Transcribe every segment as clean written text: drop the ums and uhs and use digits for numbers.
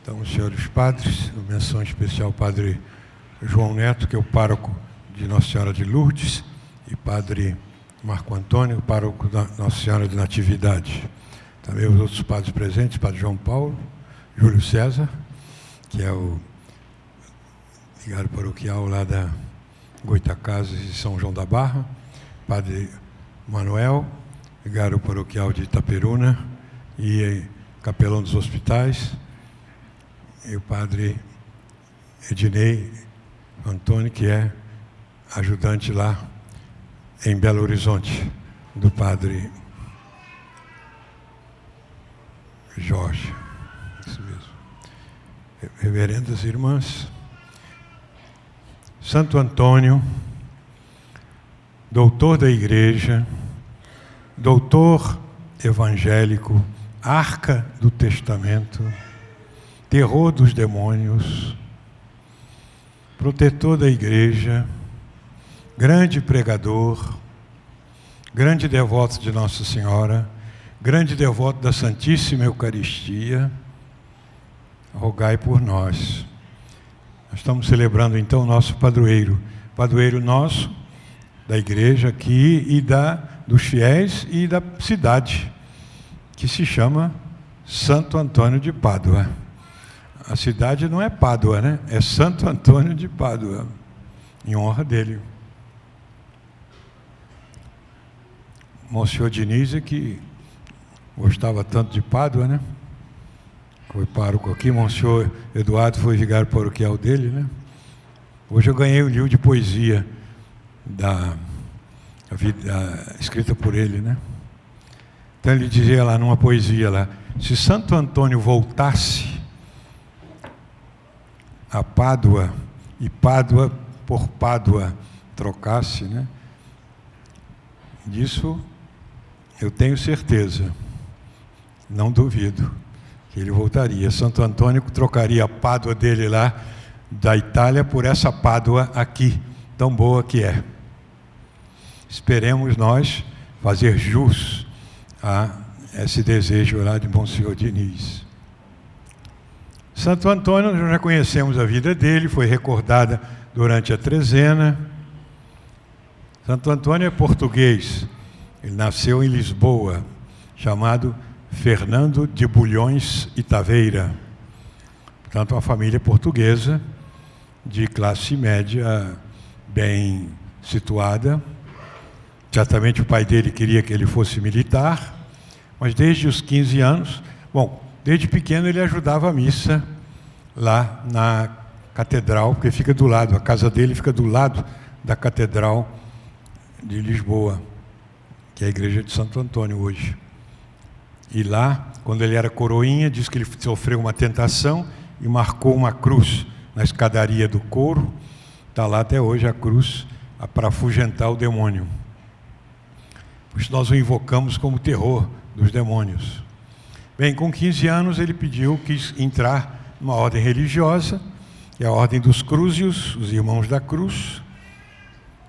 Então, os senhores padres, menção especial ao padre João Neto, que é o pároco de Nossa Senhora de Lourdes, e padre Marco Antônio, pároco da Nossa Senhora de Natividade. Também os outros padres presentes, padre João Paulo, Júlio César, que é o vigário paroquial lá da Goitacazes e São João da Barra, padre Manuel, vigário paroquial de Itaperuna e capelão dos hospitais, e o padre Ednei Antônio, que é ajudante lá em Belo Horizonte, do padre Jorge. Isso mesmo. Reverendas irmãs, Santo Antônio, doutor da Igreja, doutor evangélico, arca do testamento, terror dos demônios, protetor da Igreja, grande pregador, grande devoto de Nossa Senhora, grande devoto da Santíssima Eucaristia, rogai por nós. Nós estamos celebrando então o nosso padroeiro, padroeiro nosso, da igreja aqui e dos fiéis e da cidade, que se chama Santo Antônio de Pádua. A cidade não é Pádua, né? É Santo Antônio de Pádua, em honra dele. Monsenhor Diniz, que gostava tanto de Pádua, né? Foi pároco aqui. Monsenhor Eduardo foi vigário paroquial dele, né? Hoje eu ganhei um livro de poesia escrita por ele, né? Então ele dizia lá numa poesia lá: se Santo Antônio voltasse a Pádua e Pádua por Pádua trocasse, né? Disso eu tenho certeza, não duvido, que ele voltaria. Santo Antônio trocaria a Pádua dele lá da Itália por essa Pádua aqui, tão boa que é. Esperemos nós fazer jus a esse desejo lá de Monsenhor Diniz. Santo Antônio, nós já conhecemos a vida dele, foi recordada durante a trezena. Santo Antônio é português, ele nasceu em Lisboa, chamado Fernando de Bulhões e Taveira. Portanto, uma família portuguesa, de classe média bem situada. Certamente o pai dele queria que ele fosse militar, mas desde os 15 anos, desde pequeno ele ajudava a missa lá na catedral, porque fica do lado, a casa dele fica do lado da catedral de Lisboa, que é a igreja de Santo Antônio hoje. E lá, quando ele era coroinha, diz que ele sofreu uma tentação e marcou uma cruz na escadaria do coro. Está lá até hoje a cruz para afugentar o demônio. Por isso nós o invocamos como terror dos demônios. Bem, com 15 anos ele quis entrar numa ordem religiosa, que é a Ordem dos Crúzios, os Irmãos da Cruz,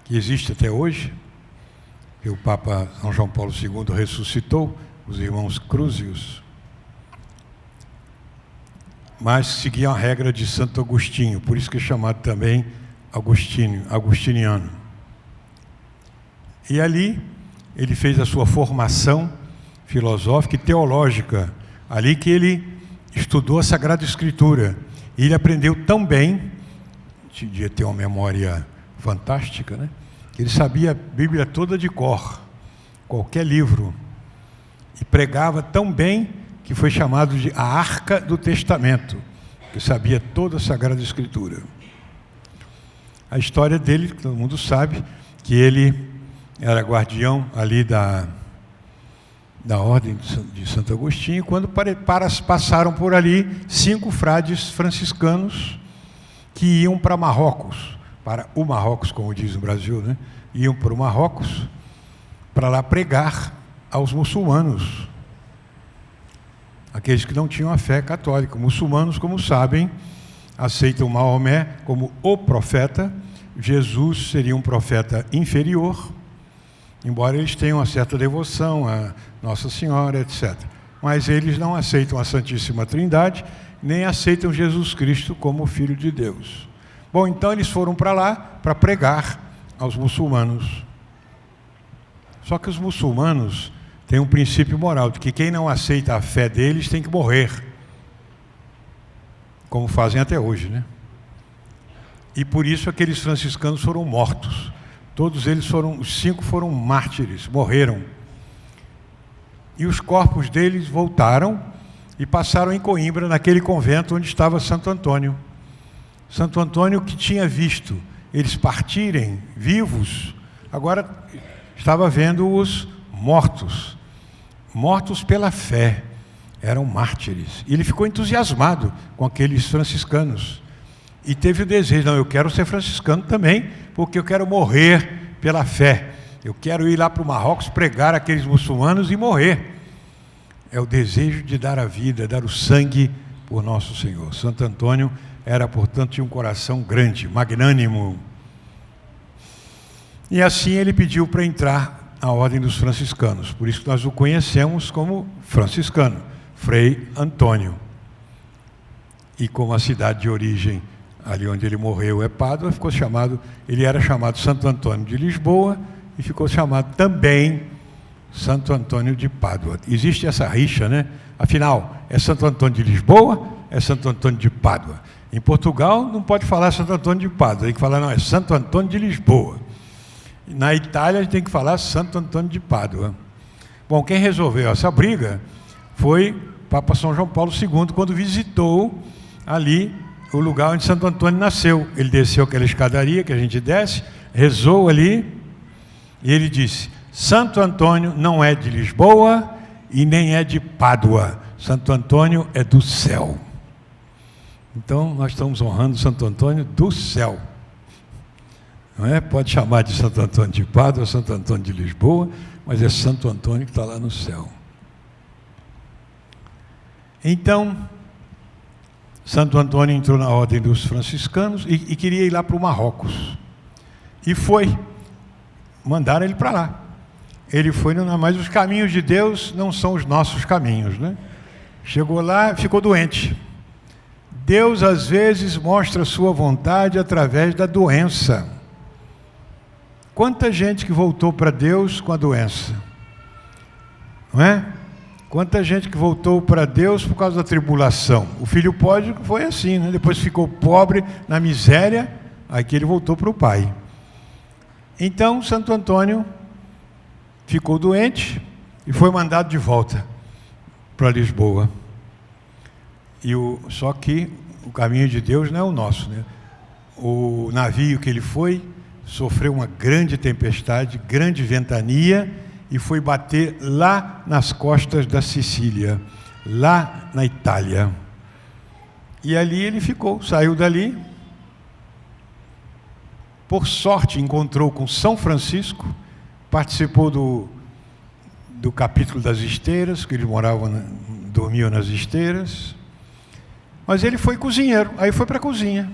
que existe até hoje, que o Papa São João Paulo II ressuscitou, os Irmãos Crúzios, mas seguiam a regra de Santo Agostinho, por isso que é chamado também agostiniano. E ali ele fez a sua formação filosófica e teológica, ali que ele estudou a Sagrada Escritura, e ele aprendeu tão bem, devia ter uma memória fantástica, né? Que ele sabia a Bíblia toda de cor, qualquer livro, e pregava tão bem que foi chamado de a Arca do Testamento, que sabia toda a Sagrada Escritura. A história dele, todo mundo sabe, que ele era guardião ali da Ordem de Santo Agostinho, quando passaram por ali 5 frades franciscanos que iam para Marrocos, para o Marrocos, como diz no Brasil, né? Iam para o Marrocos para lá pregar aos muçulmanos, aqueles que não tinham a fé católica. Muçulmanos, como sabem, aceitam Maomé como o profeta. Jesus seria um profeta inferior, embora eles tenham uma certa devoção a Nossa Senhora, etc. mas eles não aceitam a Santíssima Trindade, nem aceitam Jesus Cristo como Filho de Deus. Bom, então eles foram para lá para pregar aos muçulmanos. Só que os muçulmanos têm um princípio moral, de que quem não aceita a fé deles tem que morrer, como fazem até hoje, né? E por isso aqueles franciscanos foram mortos. Todos eles os 5 foram mártires, morreram. E os corpos deles voltaram e passaram em Coimbra, naquele convento onde estava Santo Antônio. Santo Antônio, que tinha visto eles partirem vivos, agora estava vendo-os mortos. Mortos pela fé. Eram mártires. E ele ficou entusiasmado com aqueles franciscanos. E teve o desejo, não, eu quero ser franciscano também, porque eu quero morrer pela fé. Eu quero ir lá para o Marrocos, pregar aqueles muçulmanos e morrer. É o desejo de dar a vida, dar o sangue por nosso Senhor. Santo Antônio era, portanto, de um coração grande, magnânimo. E assim ele pediu para entrar na ordem dos franciscanos. Por isso que nós o conhecemos como franciscano, Frei Antônio. E como a cidade de origem, ali onde ele morreu, é Pádua, ele era chamado Santo Antônio de Lisboa e ficou chamado também Santo Antônio de Pádua. Existe essa rixa, né? Afinal, é Santo Antônio de Lisboa, é Santo Antônio de Pádua. Em Portugal não pode falar Santo Antônio de Pádua, tem que falar, não, é Santo Antônio de Lisboa. Na Itália a gente tem que falar Santo Antônio de Pádua. Bom, quem resolveu essa briga foi Papa São João Paulo II, quando visitou ali o lugar onde Santo Antônio nasceu. Ele desceu aquela escadaria que a gente desce, rezou ali, e ele disse: Santo Antônio não é de Lisboa e nem é de Pádua. Santo Antônio é do céu. Então, nós estamos honrando Santo Antônio do céu. Não é? Pode chamar de Santo Antônio de Pádua, Santo Antônio de Lisboa, mas é Santo Antônio que está lá no céu. Então, Santo Antônio entrou na ordem dos franciscanos e queria ir lá para o Marrocos. E foi. Mandaram ele para lá. Ele foi, mas os caminhos de Deus não são os nossos caminhos, né? Chegou lá, ficou doente. Deus, às vezes, mostra a sua vontade através da doença. Quanta gente que voltou para Deus com a doença? Não é? Quanta gente que voltou para Deus por causa da tribulação. O filho pródigo foi assim, né? Depois ficou pobre, na miséria, aí que ele voltou para o pai. Então, Santo Antônio ficou doente e foi mandado de volta para Lisboa. Só que o caminho de Deus não é o nosso, né? O navio que ele foi sofreu uma grande tempestade, grande ventania, e foi bater lá nas costas da Sicília, lá na Itália. E ali ele ficou, saiu dali. Por sorte, encontrou com São Francisco, participou do capítulo das esteiras, que eles dormiam nas esteiras. Mas ele foi cozinheiro, aí foi para a cozinha,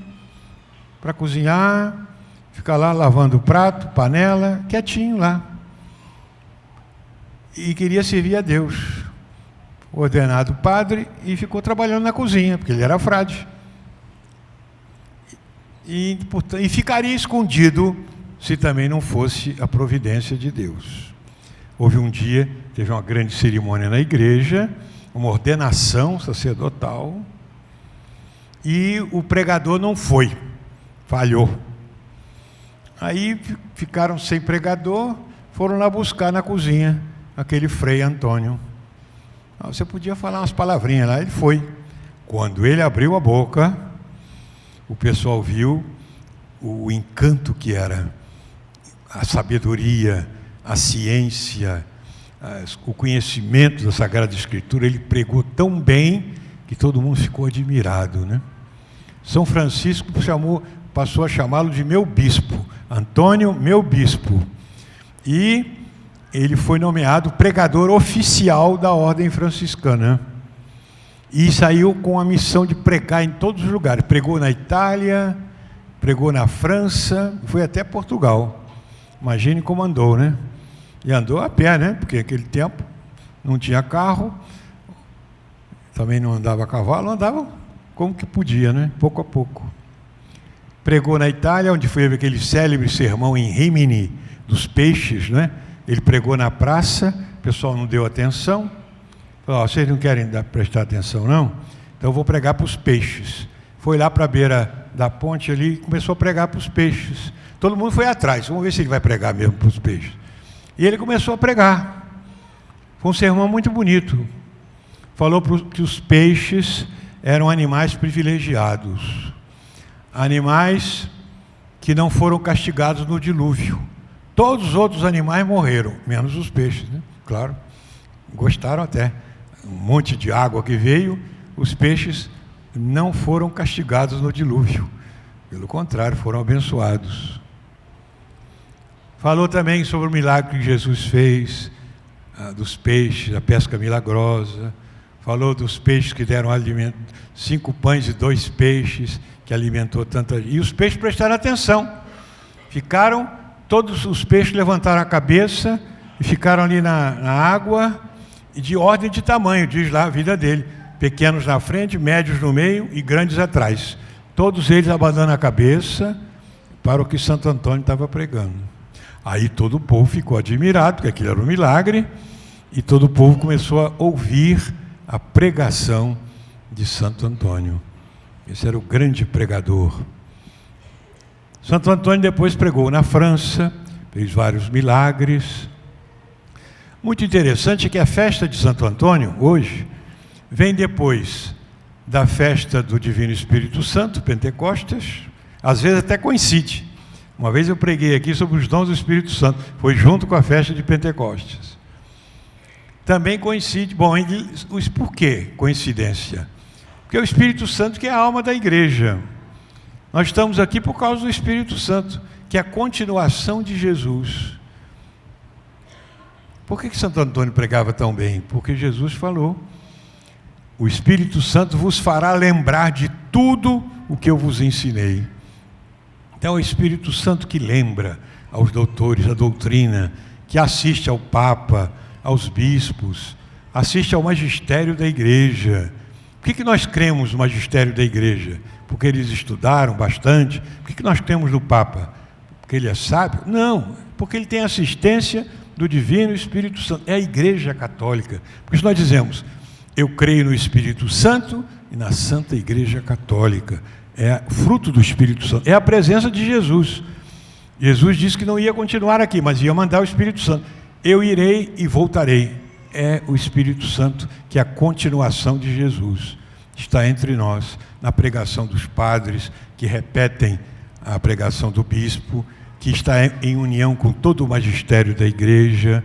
para cozinhar, ficar lá lavando prato, panela, quietinho lá. E queria servir a Deus, ordenado padre, e ficou trabalhando na cozinha, porque ele era frade. E ficaria escondido se também não fosse a providência de Deus. Houve um dia, teve uma grande cerimônia na igreja, uma ordenação sacerdotal, e o pregador não foi, falhou. Aí ficaram sem pregador, foram lá buscar na cozinha aquele Frei Antônio. Você podia falar umas palavrinhas lá, ele foi. Quando ele abriu a boca, o pessoal viu o encanto que era, a sabedoria, a ciência, o conhecimento da Sagrada Escritura. Ele pregou tão bem que todo mundo ficou admirado, né? São Francisco passou a chamá-lo de meu bispo. Antônio, meu bispo. E ele foi nomeado pregador oficial da ordem franciscana. E saiu com a missão de pregar em todos os lugares. Pregou na Itália, pregou na França, foi até Portugal. Imagine como andou, né? E andou a pé, né? Porque naquele tempo não tinha carro. também não andava a cavalo, andava como que podia, né? Pouco a pouco. Pregou na Itália, onde foi aquele célebre sermão em Rimini, dos peixes, né? Ele pregou na praça, o pessoal não deu atenção. Falou, vocês não querem prestar atenção, não? Então eu vou pregar para os peixes. Foi lá para a beira da ponte ali e começou a pregar para os peixes. Todo mundo foi atrás, vamos ver se ele vai pregar mesmo para os peixes. E ele começou a pregar. Foi um sermão muito bonito. Falou que os peixes eram animais privilegiados. Animais que não foram castigados no dilúvio. Todos os outros animais morreram, menos os peixes, né? Claro, gostaram até. Um monte de água que veio, os peixes não foram castigados no dilúvio. Pelo contrário, foram abençoados. Falou também sobre o milagre que Jesus fez, dos peixes, a pesca milagrosa. Falou dos peixes que deram alimento, 5 pães e 2 peixes, que alimentou tanta gente. E os peixes prestaram atenção. Todos os peixes levantaram a cabeça e ficaram ali na água, e de ordem de tamanho, diz lá a vida dele. Pequenos na frente, médios no meio e grandes atrás. Todos eles abanando a cabeça para o que Santo Antônio estava pregando. Aí todo o povo ficou admirado, porque aquilo era um milagre, e todo o povo começou a ouvir a pregação de Santo Antônio. Esse era o grande pregador. Santo Antônio depois pregou na França, fez vários milagres. Muito interessante que a festa de Santo Antônio, hoje, vem depois da festa do Divino Espírito Santo, Pentecostes, às vezes até coincide. Uma vez eu preguei aqui sobre os dons do Espírito Santo, foi junto com a festa de Pentecostes. Também coincide, por que coincidência? Porque é o Espírito Santo que é a alma da igreja. Nós estamos aqui por causa do Espírito Santo, que é a continuação de Jesus. Por que Santo Antônio pregava tão bem? Porque Jesus falou, o Espírito Santo vos fará lembrar de tudo o que eu vos ensinei. Então é o Espírito Santo que lembra aos doutores a doutrina, que assiste ao Papa, aos bispos, assiste ao magistério da igreja. Por que nós cremos no magistério da igreja? Porque eles estudaram bastante. Por que nós cremos no Papa? Porque ele é sábio? Não, porque ele tem assistência do Divino Espírito Santo. É a Igreja Católica. Por isso nós dizemos, eu creio no Espírito Santo e na Santa Igreja Católica. É fruto do Espírito Santo. É a presença de Jesus. Jesus disse que não ia continuar aqui, mas ia mandar o Espírito Santo. Eu irei e voltarei. É o Espírito Santo que é a continuação de Jesus. Está entre nós, na pregação dos padres, que repetem a pregação do bispo, que está em união com todo o magistério da igreja,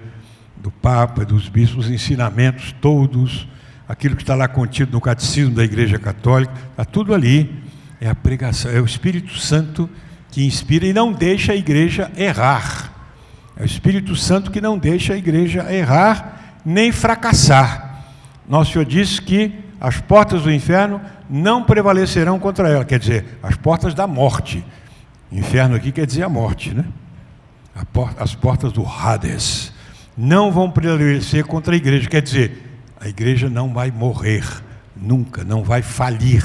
do Papa, dos bispos, os ensinamentos todos, aquilo que está lá contido no catecismo da Igreja Católica, está tudo ali. É a pregação, é o Espírito Santo que inspira e não deixa a igreja errar. É o Espírito Santo que não deixa a igreja errar nem fracassar. Nosso Senhor disse que as portas do inferno não prevalecerão contra ela, quer dizer, as portas da morte. Inferno aqui quer dizer a morte, né? As portas do Hades não vão prevalecer contra a igreja, quer dizer, a igreja não vai morrer, nunca, não vai falir.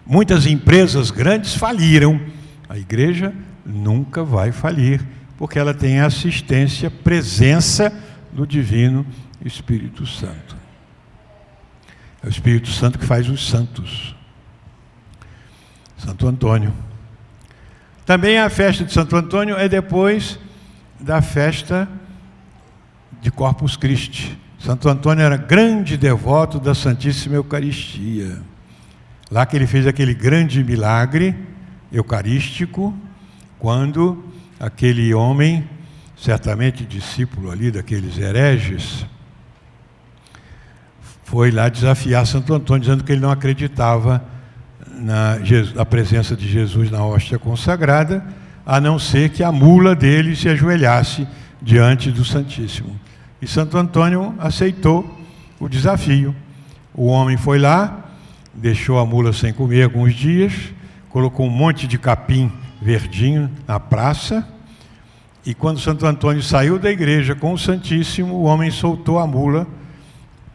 Muitas empresas grandes faliram, a igreja nunca vai falir, porque ela tem a assistência, presença do Divino Espírito Santo. É o Espírito Santo que faz os santos. Santo Antônio. Também a festa de Santo Antônio é depois da festa de Corpus Christi. Santo Antônio era grande devoto da Santíssima Eucaristia. Lá que ele fez aquele grande milagre eucarístico, quando aquele homem, certamente discípulo ali daqueles hereges, foi lá desafiar Santo Antônio, dizendo que ele não acreditava na presença de Jesus na hóstia consagrada, a não ser que a mula dele se ajoelhasse diante do Santíssimo. E Santo Antônio aceitou o desafio. O homem foi lá, deixou a mula sem comer alguns dias, colocou um monte de capim verdinho na praça, e quando Santo Antônio saiu da igreja com o Santíssimo, o homem soltou a mula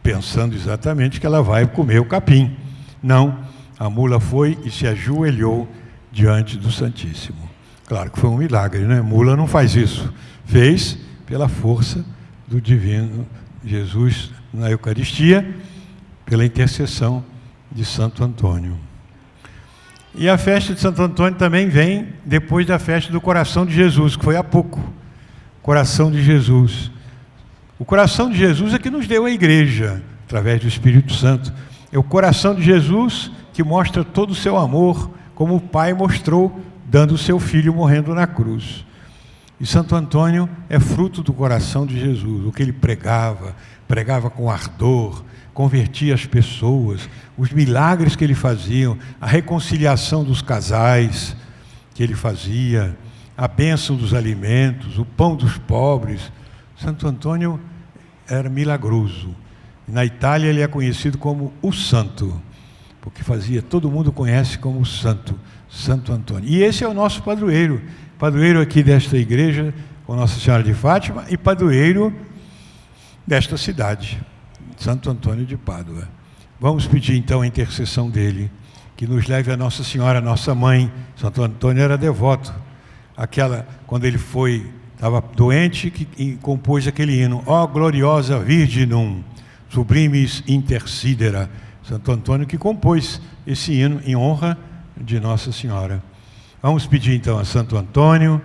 pensando exatamente que ela vai comer o capim. Não, a mula foi e se ajoelhou diante do Santíssimo. Claro que foi um milagre, né? Mula não faz isso. Fez pela força do divino Jesus na Eucaristia, pela intercessão de Santo Antônio. E a festa de Santo Antônio também vem depois da festa do Coração de Jesus, que foi há pouco. Coração de Jesus. O coração de Jesus é que nos deu a igreja, através do Espírito Santo. É o coração de Jesus que mostra todo o seu amor, como o Pai mostrou, dando o seu Filho morrendo na cruz. E Santo Antônio é fruto do coração de Jesus, o que ele pregava com ardor, convertia as pessoas, os milagres que ele fazia, a reconciliação dos casais que ele fazia, a bênção dos alimentos, o pão dos pobres. Santo Antônio era milagroso. Na Itália ele é conhecido como o Santo, porque todo mundo conhece como o Santo, Santo Antônio. E esse é o nosso padroeiro, padroeiro aqui desta igreja, com Nossa Senhora de Fátima, e padroeiro desta cidade, Santo Antônio de Pádua. Vamos pedir então a intercessão dele, que nos leve a Nossa Senhora, nossa mãe. Santo Antônio era devoto. Quando ele estava doente, que compôs aquele hino: ó gloriosa Virginum, sublimis intercidera. Santo Antônio que compôs esse hino em honra de Nossa Senhora. Vamos pedir então a Santo Antônio,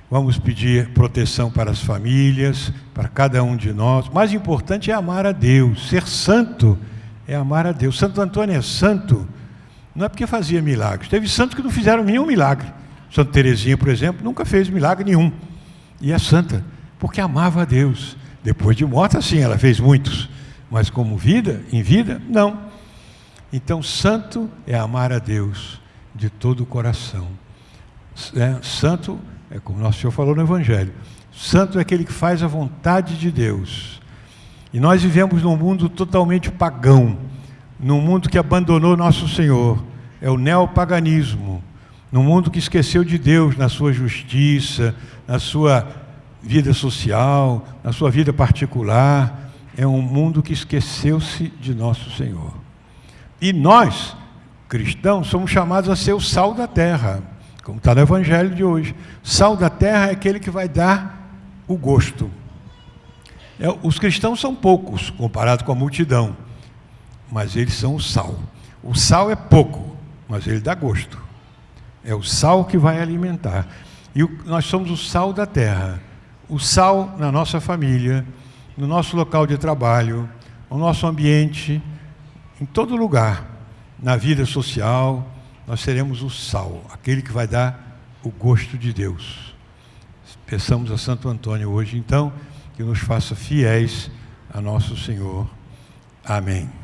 vamos pedir proteção para as famílias, para cada um de nós. O mais importante é amar a Deus. Ser santo é amar a Deus. Santo Antônio é santo, não é porque fazia milagres. Teve santos que não fizeram nenhum milagre. Santa Teresinha, por exemplo, nunca fez milagre nenhum. E é santa, porque amava a Deus. Depois de morta, sim, ela fez muitos. Mas como em vida, não. Então, santo é amar a Deus de todo o coração. Santo, é como Nosso Senhor falou no Evangelho, santo é aquele que faz a vontade de Deus. E nós vivemos num mundo totalmente pagão, num mundo que abandonou Nosso Senhor. É o neopaganismo. Num mundo que esqueceu de Deus na sua justiça, na sua vida social, na sua vida particular. É um mundo que esqueceu-se de Nosso Senhor. E nós, cristãos, somos chamados a ser o sal da terra, como está no Evangelho de hoje. Sal da terra é aquele que vai dar o gosto. Os cristãos são poucos, comparado com a multidão, mas eles são o sal. O sal é pouco, mas ele dá gosto. É o sal que vai alimentar. E nós somos o sal da terra. O sal na nossa família, no nosso local de trabalho, no nosso ambiente, em todo lugar, na vida social, nós seremos o sal, aquele que vai dar o gosto de Deus. Peçamos a Santo Antônio hoje, então, que nos faça fiéis a Nosso Senhor. Amém.